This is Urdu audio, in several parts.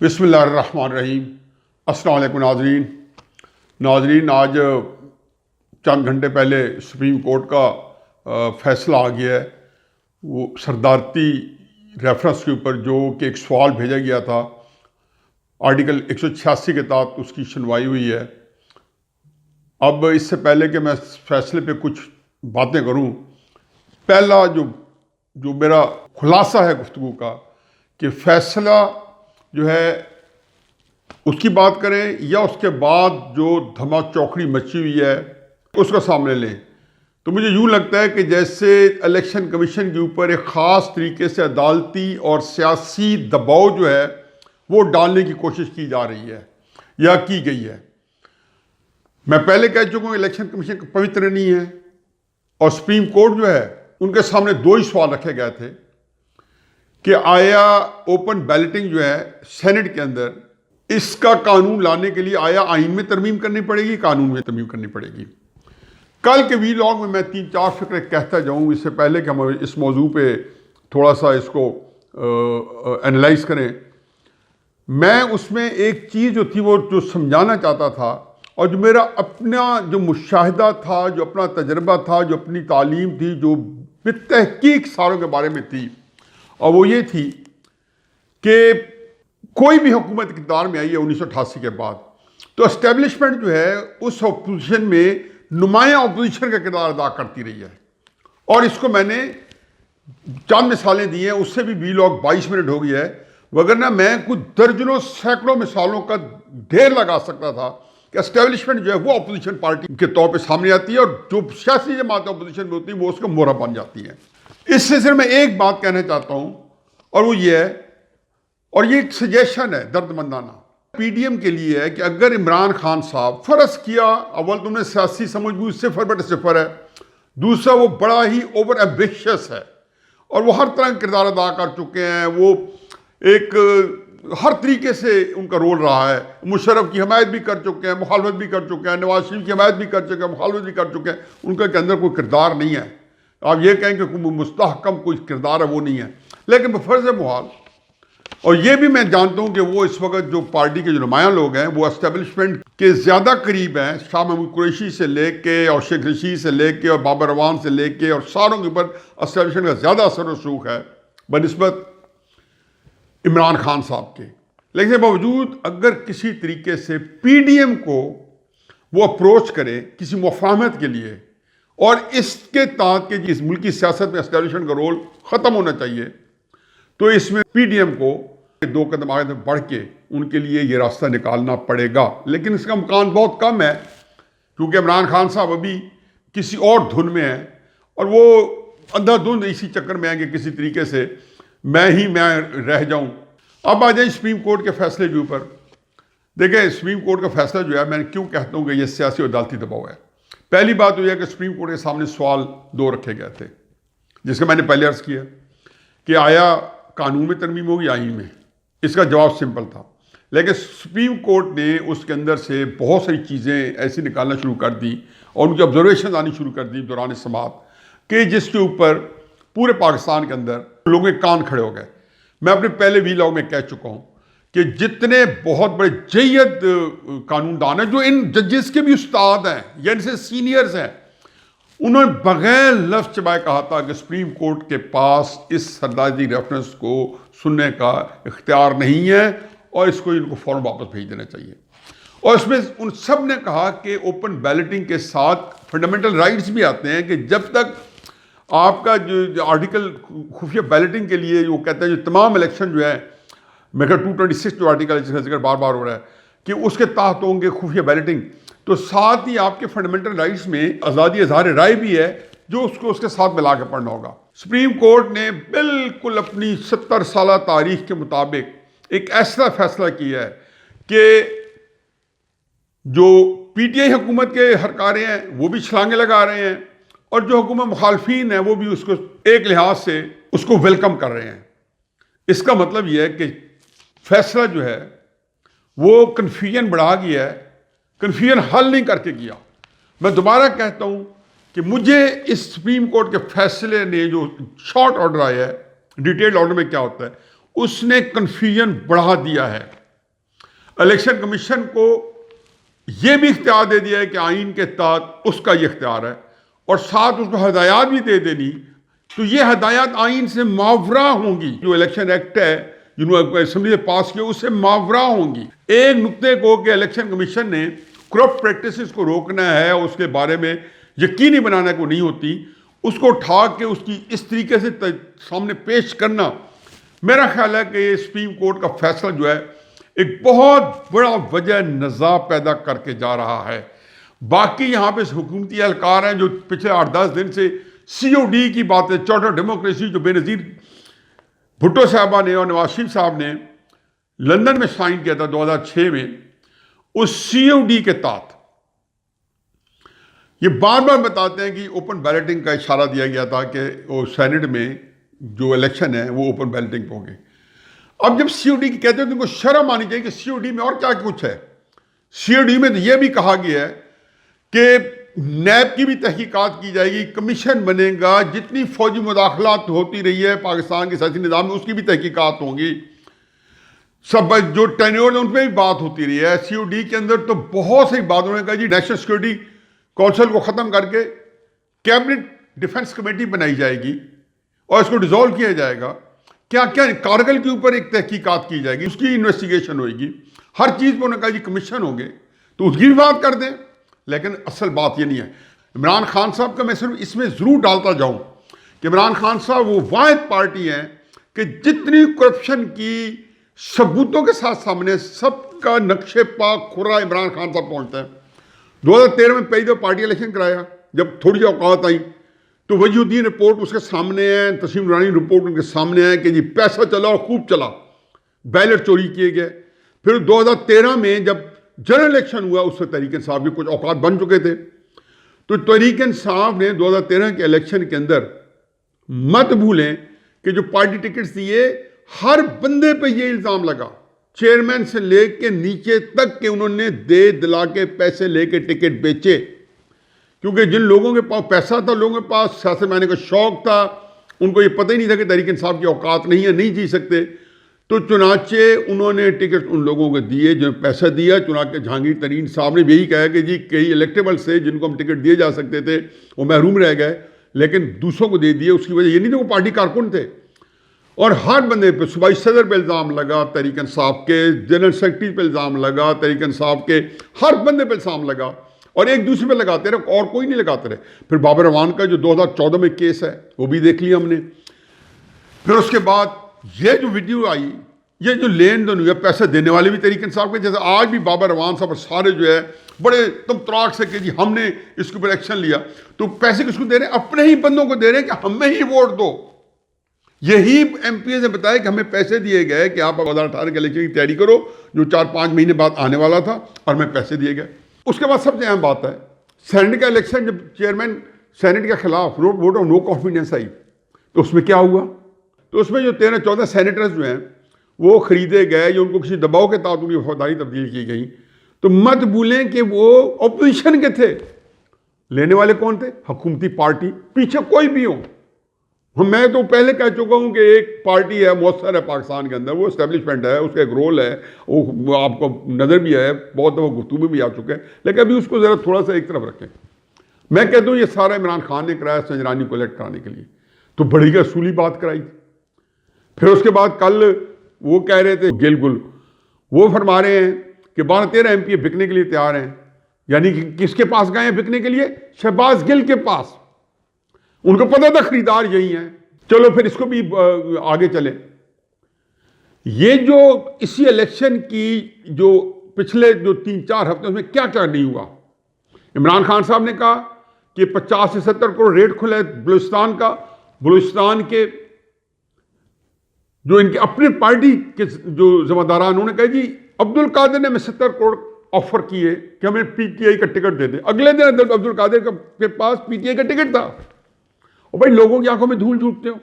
بسم اللہ الرحمن الرحیم۔ السلام علیکم ناظرین، آج چند گھنٹے پہلے سپریم کورٹ کا فیصلہ آ گیا ہے، وہ صدارتی ریفرنس کے اوپر جو کہ ایک سوال بھیجا گیا تھا، آرٹیکل 186 کے تحت اس کی سنوائی ہوئی ہے۔ اب اس سے پہلے کہ میں فیصلے پہ کچھ باتیں کروں، پہلا جو میرا خلاصہ ہے گفتگو کا کہ فیصلہ جو ہے اس کی بات کریں یا اس کے بعد جو دھما چوکڑی مچی ہوئی ہے اس کو سامنے لیں، تو مجھے یوں لگتا ہے کہ جیسے الیکشن کمیشن کے اوپر ایک خاص طریقے سے عدالتی اور سیاسی دباؤ جو ہے وہ ڈالنے کی کوشش کی جا رہی ہے یا کی گئی ہے۔ میں پہلے کہہ چکا ہوں الیکشن کمیشن پوتر نہیں ہے، اور سپریم کورٹ جو ہے ان کے سامنے دو ہی سوال رکھے گئے تھے کہ آیا اوپن بیلٹنگ جو ہے سینٹ کے اندر، اس کا قانون لانے کے لیے آیا آئین میں ترمیم کرنی پڑے گی، قانون میں ترمیم کرنی پڑے گی۔ کل کے وی لاگ میں 3-4 فکرے کہتا جاؤں، اس سے پہلے کہ ہم اس موضوع پہ تھوڑا سا اس کو انالائز کریں۔ میں اس میں ایک چیز جو تھی وہ جو سمجھانا چاہتا تھا، اور جو میرا اپنا جو مشاہدہ تھا، جو اپنا تجربہ تھا، جو اپنی تعلیم تھی، جو بالتحقیق ساروں کے بارے میں تھی، اور وہ یہ تھی کہ کوئی بھی حکومت اقتدار میں آئی ہے 1988 کے بعد، تو اسٹیبلشمنٹ جو ہے اس اپوزیشن میں نمایاں اپوزیشن کا کردار ادا کرتی رہی ہے، اور اس کو میں نے چند مثالیں دی ہیں، اس سے بھی وی لاگ 22 منٹ ہو گیا ہے، وگرنہ میں کچھ درجنوں سینکڑوں مثالوں کا ڈھیر لگا سکتا تھا کہ اسٹیبلشمنٹ جو ہے وہ اپوزیشن پارٹی کے طور پہ سامنے آتی ہے، اور جو سیاسی جماعتیں اپوزیشن میں ہوتی ہیں وہ اس کا مورا بن جاتی ہیں۔ اس سلسلے میں ایک بات کہنا چاہتا ہوں، اور وہ یہ ہے، اور یہ ایک سجیشن ہے درد مندانہ پی ڈی ایم کے لیے ہے، کہ اگر عمران خان صاحب فرض کیا، اول تم نے سیاسی سمجھ بھی 0/0 ہے، دوسرا وہ بڑا ہی اوور ایمبیشس ہے، اور وہ ہر طرح کا کردار ادا کر چکے ہیں، وہ ایک ہر طریقے سے ان کا رول رہا ہے، مشرف کی حمایت بھی کر چکے ہیں، مخالفت بھی کر چکے ہیں، نواز شریف کی حمایت بھی کر چکے ہیں، مخالفت بھی کر چکے ہیں، ان کے اندر کوئی کردار نہیں ہے۔ آپ یہ کہیں کہ مستحکم کوئی کردار ہے، وہ نہیں ہے، لیکن بفرض محال، اور یہ بھی میں جانتا ہوں کہ وہ اس وقت جو پارٹی کے جو نمایاں لوگ ہیں وہ اسٹیبلشمنٹ کے زیادہ قریب ہیں، شاہ محمود قریشی سے لے کے اور شیخ رشید سے لے کے اور بابر اعوان سے لے کے، اور ساروں کے اوپر اسٹیبلشمنٹ کا زیادہ اثر و رسوخ ہے بنسبت عمران خان صاحب کے۔ لیکن باوجود اگر کسی طریقے سے پی ڈی ایم کو وہ اپروچ کرے کسی مفاہمت کے لیے، اور اس کے تحت کہ اس ملکی سیاست میں اسٹیبلشمنٹ کا رول ختم ہونا چاہیے، تو اس میں پی ڈی ایم کو 2 قدم آگے بڑھ کے ان کے لیے یہ راستہ نکالنا پڑے گا، لیکن اس کا امکان بہت کم ہے، کیونکہ عمران خان صاحب ابھی کسی اور دھن میں ہیں، اور وہ اندھا دھند اسی چکر میں ہیں کہ کسی طریقے سے میں رہ جاؤں۔ اب آ جائیں سپریم کورٹ کے فیصلے کے اوپر۔ دیکھیں سپریم کورٹ کا فیصلہ جو ہے، میں کیوں کہتا ہوں کہ یہ سیاسی اور عدالتی دباؤ ہے۔ پہلی بات تو یہ ہے کہ سپریم کورٹ کے سامنے سوال 2 رکھے گئے تھے، جس کا میں نے پہلے عرض کیا کہ آیا قانون میں ترمیم ہوگی آئین میں۔ اس کا جواب سمپل تھا، لیکن سپریم کورٹ نے اس کے اندر سے بہت ساری چیزیں ایسی نکالنا شروع کر دی، اور ان کی آبزرویشن آنی شروع کر دی دوران سماعت، کہ جس کے اوپر پورے پاکستان کے اندر لوگوں کے کان کھڑے ہو گئے۔ میں اپنے پہلے وی لاگ میں کہہ چکا ہوں کہ جتنے بہت بڑے جید قانون دان ہیں، جو ان ججز کے بھی استاد ہیں یا ان سے سینئرز ہیں، انہوں نے بغیر لفظ چبائے کہا تھا کہ سپریم کورٹ کے پاس اس صدارتی ریفرنس کو سننے کا اختیار نہیں ہے، اور اس کو ان کو فوراً واپس بھیج دینا چاہیے۔ اور اس میں ان سب نے کہا کہ اوپن بیلٹنگ کے ساتھ فنڈامنٹل رائٹس بھی آتے ہیں، کہ جب تک آپ کا جو آرٹیکل خفیہ بیلٹنگ کے لیے وہ کہتے ہیں جو تمام الیکشن جو ہے، میرا 226 جو آرٹیکل جس کا ذکر بار بار ہو رہا ہے کہ اس کے تحت ہوں گے خفیہ بیلٹنگ، تو ساتھ ہی آپ کے فنڈامنٹل رائٹس میں آزادی اظہار رائے بھی ہے، جو اس کو اس کے ساتھ ملا کے پڑھنا ہوگا۔ سپریم کورٹ نے بالکل اپنی 70 سالہ تاریخ کے مطابق ایک ایسا فیصلہ کیا ہے کہ جو پی ٹی آئی حکومت کے ہرکارے ہیں وہ بھی چھلانگیں لگا رہے ہیں، اور جو حکومت مخالفین ہیں وہ بھی اس کو ایک لحاظ سے اس کو ویلکم کر رہے ہیں۔ اس کا مطلب یہ ہے کہ فیصلہ جو ہے وہ کنفیوژن بڑھا گیا ہے، کنفیوژن حل نہیں کر کے کیا۔ میں دوبارہ کہتا ہوں کہ مجھے اس سپریم کورٹ کے فیصلے نے جو شارٹ آرڈر آیا ہے، ڈیٹیلڈ آرڈر میں کیا ہوتا ہے، اس نے کنفیوژن بڑھا دیا ہے۔ الیکشن کمیشن کو یہ بھی اختیار دے دیا ہے کہ آئین کے تحت اس کا یہ اختیار ہے، اور ساتھ اس کو ہدایات بھی دے دینی، تو یہ ہدایات آئین سے ماورا ہوں گی۔ جو الیکشن ایکٹ ہے جنہوں نے اسمبلی نے پاس کیا، اس سے ماورا ہوں گی۔ ایک نقطے کو کہ الیکشن کمیشن نے کرپٹ پریکٹسز کو روکنا ہے، اس کے بارے میں یقینی بنانا کو نہیں ہوتی، اس کو اٹھا کے اس کی اس طریقے سے سامنے پیش کرنا، میرا خیال ہے کہ یہ سپریم کورٹ کا فیصلہ جو ہے ایک بہت بڑا وجہ نزاع پیدا کر کے جا رہا ہے۔ باقی یہاں پہ حکومتی اہلکار ہیں جو پچھلے 8-10 دن سے سی او ڈی کی باتیں، چارٹر ڈیموکریسی جو بے نظیر بھٹو صاحبہ نے اور نواز شریف صاحب نے لندن میں سائن کیا تھا 2006 میں، اس سی او ڈی کے تحت یہ بار بار بتاتے ہیں کہ اوپن بیلٹنگ کا اشارہ دیا گیا تھا کہ وہ سینٹ میں جو الیکشن ہے وہ اوپن بیلٹنگ پہ ہوگی۔ اب جب سی او ڈی کی کہتے ہیں تو ان کو شرم آنی چاہیے کہ سی او ڈی میں اور کیا کچھ ہے۔ سی او ڈی میں تو یہ بھی کہا گیا ہے کہ نیب کی بھی تحقیقات کی جائے گی، کمیشن بنے گا، جتنی فوجی مداخلات ہوتی رہی ہے پاکستان کے سیاسی نظام میں اس کی بھی تحقیقات ہوں گی، سب جو ٹینیور ان پہ بھی بات ہوتی رہی ہے۔ سی او ڈی کے اندر تو بہت سی باتوں نے کہا جی نیشنل سیکورٹی کونسل کو ختم کر کے کیبنٹ ڈیفنس کمیٹی بنائی جائے گی اور اس کو ڈیزالو کیا جائے گا، کیا کارگل کے اوپر ایک تحقیقات کی جائے گی، اس کی انویسٹیگیشن ہوئے گی، ہر چیز پہ انہوں نے کہا جی کمیشن ہوں گے تو اس کی بھی بات کر دیں۔ لیکن اصل بات یہ نہیں ہے۔ عمران خان صاحب کا میں صرف اس میں ضرور ڈالتا جاؤں کہ عمران خان صاحب وہ واحد پارٹی ہیں کہ جتنی کرپشن کی ثبوتوں کے ساتھ سامنے سب کا نقش پا کھرا عمران خان صاحب پہنچتا ہے۔ 2013 میں پہلی دفعہ پارٹی الیکشن کرایا، جب تھوڑی سی اوقات آئی تو وحی الدین رپورٹ اس کے سامنے ہے، تسلیم نورانی رپورٹ ان کے سامنے ہے کہ جی پیسہ چلا اور خوب چلا، بیلٹ چوری کیے گئے۔ پھر 2013 میں جب جنرل الیکشن ہوا اس سے تحریک انصاف کے کچھ اوقات بن چکے تھے، تو تحریک انصاف نے 2013 کے الیکشن کے اندر مت بھولیں کہ جو پارٹی ٹکٹس دیے ہر بندے پہ یہ الزام لگا، چیئرمین سے لے کے نیچے تک کہ انہوں نے دے دلا کے پیسے لے کے ٹکٹ بیچے، کیونکہ جن لوگوں کے پاس پیسہ تھا، لوگوں کے پاس سیاست میں آنے کا شوق تھا، ان کو یہ پتہ ہی نہیں تھا کہ تحریک انصاف کی اوقات نہیں ہے، نہیں جی سکتے، تو چنانچہ انہوں نے ٹکٹ ان لوگوں کو دیے جو پیسہ دیا۔ چنانچہ جہانگیر ترین صاحب نے بھی یہی کہا کہ جی کئی الیکٹیبل سے جن کو ہم ٹکٹ دیے جا سکتے تھے وہ محروم رہ گئے، لیکن دوسروں کو دے دیے۔ اس کی وجہ یہ نہیں تھی وہ پارٹی کارکن تھے، اور ہر بندے پہ صوبائی صدر پہ الزام لگا، تحریک انصاف کے جنرل سیکرٹری پہ الزام لگا، تحریک انصاف کے ہر بندے پہ الزام لگا، اور ایک دوسرے پہ لگاتے رہے اور کوئی نہیں لگاتے رہے۔ پھر بابر اعوان کا جو 2014 میں کیس ہے وہ بھی دیکھ لیا ہم نے۔ پھر اس کے بعد یہ جو ویڈیو آئی، یہ جو لین دین ہوئی، پیسے دینے والے بھی تحریک انصاف کے، جیسے آج بھی بابر اعوان صاحب سارے جو ہے بڑے تم تراک سے کہ جی ہم نے اس کے اوپر ایکشن لیا، تو پیسے کس کو دے رہے ہیں؟ اپنے ہی بندوں کو دے رہے ہیں کہ ہمیں ہی ووٹ دو۔ یہی ایم پی نے بتایا کہ ہمیں پیسے دیے گئے کہ آپ 2018 کے الیکشن کی تیاری کرو جو 4-5 مہینے بعد آنے والا تھا، اور ہمیں پیسے دیے گئے۔ اس کے بعد سب سے اہم بات ہے سینٹ کا الیکشن، جب چیئرمین سینٹ کے خلاف ووٹ آف نو کانفیڈنس آئی تو اس میں کیا ہوا؟ تو اس میں جو 13-14 سینیٹرز جو ہیں وہ خریدے گئے یا ان کو کسی دباؤ کے تحت ان کی وفاداری تبدیل کی گئی۔ تو مت بھولیں کہ وہ اپوزیشن کے تھے، لینے والے کون تھے؟ حکومتی پارٹی، پیچھے کوئی بھی ہو۔ میں تو پہلے کہہ چکا ہوں کہ ایک پارٹی ہے مؤثر ہے پاکستان کے اندر، وہ اسٹیبلشمنٹ ہے، اس کا ایک رول ہے، وہ آپ کو نظر بھی ہے، بہت دفعہ گفتگو بھی آ چکے ہیں، لیکن ابھی اس کو ذرا تھوڑا سا ایک طرف رکھیں۔ میں کہتا ہوں یہ سارا عمران خان نے کرایا سنجرانی کو الیکٹ کرانے کے لیے، تو بڑی اصولی بات کرائی۔ پھر اس کے بعد کل وہ کہہ رہے تھے گل وہ فرما رہے ہیں کہ 12-13 ایم پی بکنے کے لیے تیار ہیں، یعنی کہ کس کے پاس گئے ہیں بکنے کے لیے؟ شہباز گل کے پاس۔ ان کو پتہ تھا خریدار یہی ہیں۔ چلو پھر اس کو بھی آگے چلیں۔ یہ جو اسی الیکشن کی جو پچھلے جو 3-4 ہفتے میں کیا کیا نہیں ہوا، عمران خان صاحب نے کہا کہ 50 سے 70 کروڑ ریٹ کھلا ہے بلوچستان کا، بلوچستان کے جو ان کے اپنے پارٹی کے جو ذمہ داران انہوں نے کہا جی عبد القادر نے ہمیں 70 کروڑ آفر کیے کہ ہمیں پی ٹی آئی کا ٹکٹ دے دیں۔ اگلے دن عبد القادر کے پاس پی ٹی آئی کا ٹکٹ تھا، اور بھائی لوگوں کی آنکھوں میں دھول جھونکتے ہو،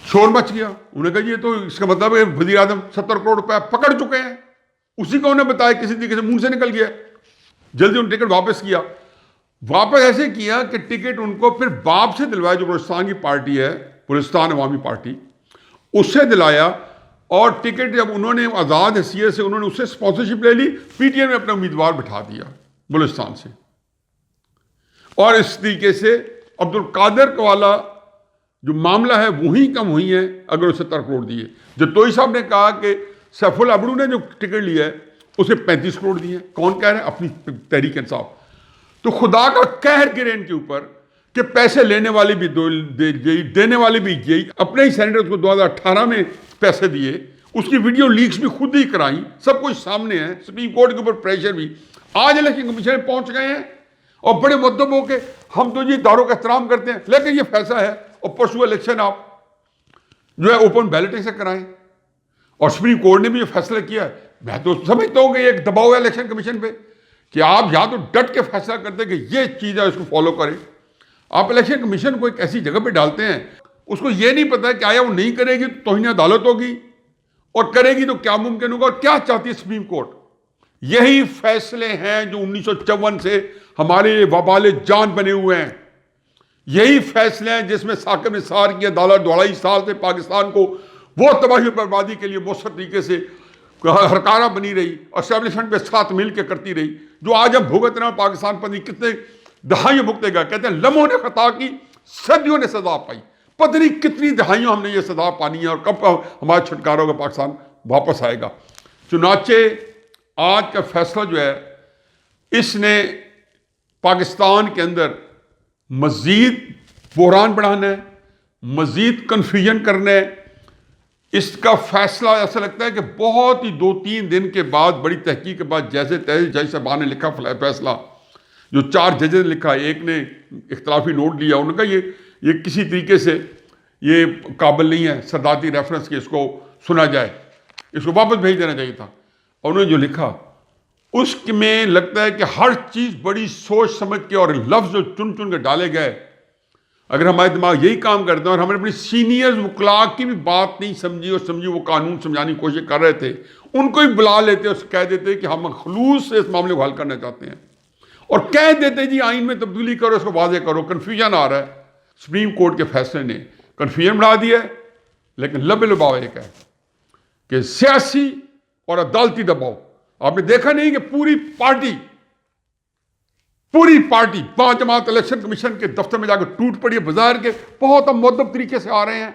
شور مچ گیا۔ انہوں نے کہا جی یہ تو اس کا مطلب ہے وزیر اعظم 70 کروڑ روپے پکڑ چکے ہیں، اسی کو انہوں نے بتایا، کسی طریقے سے منہ سے نکل گیا، جلدی انہوں نے ٹکٹ واپس کیا۔ واپس ایسے کیا کہ ٹکٹ ان کو پھر باپ سے دلوایا جو بلوچستان کی پارٹی ہے، بلوچستان عوامی پارٹی، اس سے دلایا، اور ٹکٹ جب انہوں نے آزاد حیثیت سے انہوں نے اس سے اسپانسرشپ لے لی، پی ٹی آئی میں اپنا امیدوار بٹھا دیا بلوچستان سے. اور اس طریقے سے عبد القادر والا جو معاملہ ہے وہی کم ہوئی ہے اگر اسے 70 کروڑ دیے. جب توئی صاحب نے کہا کہ سیف اللہ ابرو نے جو ٹکٹ لیا ہے اسے 35 کروڑ دیے. کون کہہ رہے ہیں؟ اپنی تحریک انصاف. تو خدا کا قہر گرے ان کے اوپر کہ پیسے لینے والے بھی دینے والے بھی یہی. اپنے ہی سینیٹرز کو 2018 میں پیسے دیے، اس کی ویڈیو لیکس بھی خود ہی کرائیں، سب کچھ سامنے ہے. سپریم کورٹ کے اوپر پریشر بھی. آج الیکشن کمیشن میں پہنچ گئے ہیں اور بڑے مدعو ہو کے ہم تو یہ اداروں کا احترام کرتے ہیں، لیکن یہ فیصلہ ہے اور پرسو الیکشن آپ جو ہے اوپن بیلٹنگ سے کرائیں. اور سپریم کورٹ نے بھی یہ فیصلہ کیا ہے. میں تو سمجھتا ہوں کہ ایک دباؤ ہے الیکشن کمیشن پہ کہ آپ یا تو ڈٹ کے فیصلہ کرتے کہ یہ چیز ہے اس کو فالو کریں. آپ الیکشن کمیشن کو ایک ایسی جگہ پہ ڈالتے ہیں، اس کو یہ نہیں پتا کہ آیا وہ نہیں کرے گی تو توہین عدالت ہوگی، اور کرے گی تو کیا ممکن ہوگا، اور کیا چاہتی ہے سپریم کورٹ. یہی فیصلے ہیں جو 1954 سے ہمارے وبال جان بنے ہوئے ہیں. یہی فیصلے ہیں جس میں ثاقب نثار کی عدالت 2.5 سال سے پاکستان کو وہ تباہی و بربادی کے لیے مؤثر طریقے سے ہرکارہ بنی رہی، اسٹیبلشمنٹ پہ ساتھ مل کے کرتی رہی. جو آج ہم بھگت رہے ہیں پاکستان پر کتنے دہائیوں بھگتے گا. کہتے ہیں لمحوں نے خطا کی، صدیوں نے سزا پائی. پتہ نہیں کتنی دہائیوں ہم نے یہ سزا پانی ہے اور کب ہمارا چھٹکارا ہوگا، پاکستان واپس آئے گا. چنانچہ آج کا فیصلہ جو ہے اس نے پاکستان کے اندر مزید بحران بڑھانا ہے، مزید کنفیوژن کرنا ہے. اس کا فیصلہ ایسا لگتا ہے کہ بہت ہی 2-3 دن کے بعد بڑی تحقیق کے بعد جیسے جج صاحبان نے لکھا فیصلہ، جو 4 ججز نے لکھا، ایک نے اختلافی نوٹ لیا، انہوں نے کہا یہ کسی طریقے سے یہ قابل نہیں ہے صدارتی ریفرنس کے، اس کو سنا جائے، اس کو واپس بھیج دینا چاہیے تھا. اور انہوں نے جو لکھا اس میں لگتا ہے کہ ہر چیز بڑی سوچ سمجھ کے اور لفظ جو چن چن کے ڈالے گئے. اگر ہمارے دماغ یہی کام کرتے ہیں، اور ہم نے اپنی سینئرز وکلاء کی بھی بات نہیں سمجھی اور سمجھی وہ قانون سمجھانے کی کوشش کر رہے تھے، ان کو ہی بلا لیتے اور کہہ دیتے کہ ہم خلوص سے اس معاملے کو حل کرنا چاہتے ہیں، اور کہہ دیتے جی آئین میں تبدیلی کرو، اس کو واضح کرو. کنفیوژن آ رہا ہے. سپریم کورٹ کے فیصلے نے کنفیوژن بڑھا دیا ہے، لیکن لب لباؤ ایک ہے کہ سیاسی اور عدالتی دباؤ. آپ نے دیکھا نہیں کہ پوری پارٹی 5 جماعت الیکشن کمیشن کے دفتر میں جا کے ٹوٹ پڑی ہے. بظاہر کے بہت ہم مؤدب طریقے سے آ رہے ہیں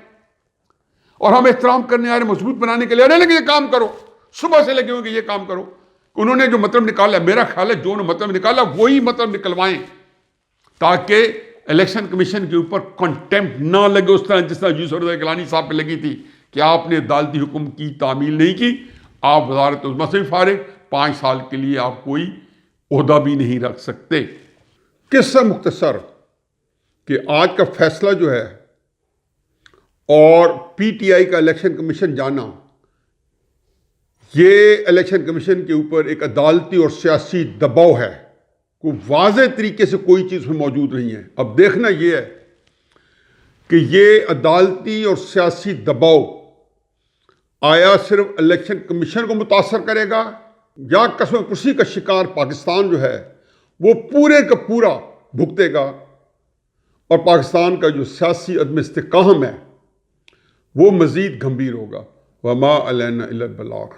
اور ہم احترام کرنے آ رہے ہیں، مضبوط بنانے کے لیے. لیکن یہ کام کرو، صبح سے لگے ہوئے کہ یہ کام کرو. انہوں نے جو مطلب نکالا، میرا خیال ہے جو انہوں نے مطلب نکالا وہی مطلب نکلوائیں، تاکہ الیکشن کمیشن کے اوپر کنٹمپٹ نہ لگے اس طرح جس طرح یوسف رضا گیلانی صاحب پہ لگی تھی کہ آپ نے عدالتی حکم کی تعمیل نہیں کی، آپ وزارت عظمیٰ سے بھی فارغ، 5 سال کے لیے آپ کوئی عہدہ بھی نہیں رکھ سکتے. قصہ مختصر کہ آج کا فیصلہ جو ہے اور پی ٹی آئی کا الیکشن کمیشن جانا، یہ الیکشن کمیشن کے اوپر ایک عدالتی اور سیاسی دباؤ ہے. کوئی واضح طریقے سے کوئی چیز میں موجود نہیں ہے. اب دیکھنا یہ ہے کہ یہ عدالتی اور سیاسی دباؤ آیا صرف الیکشن کمیشن کو متاثر کرے گا، یا قسم کشی کا شکار پاکستان جو ہے وہ پورے کا پورا بھگتے گا، اور پاکستان کا جو سیاسی عدم استحکام ہے وہ مزید گمبھیر ہوگا. وما علینا الا البلاغ.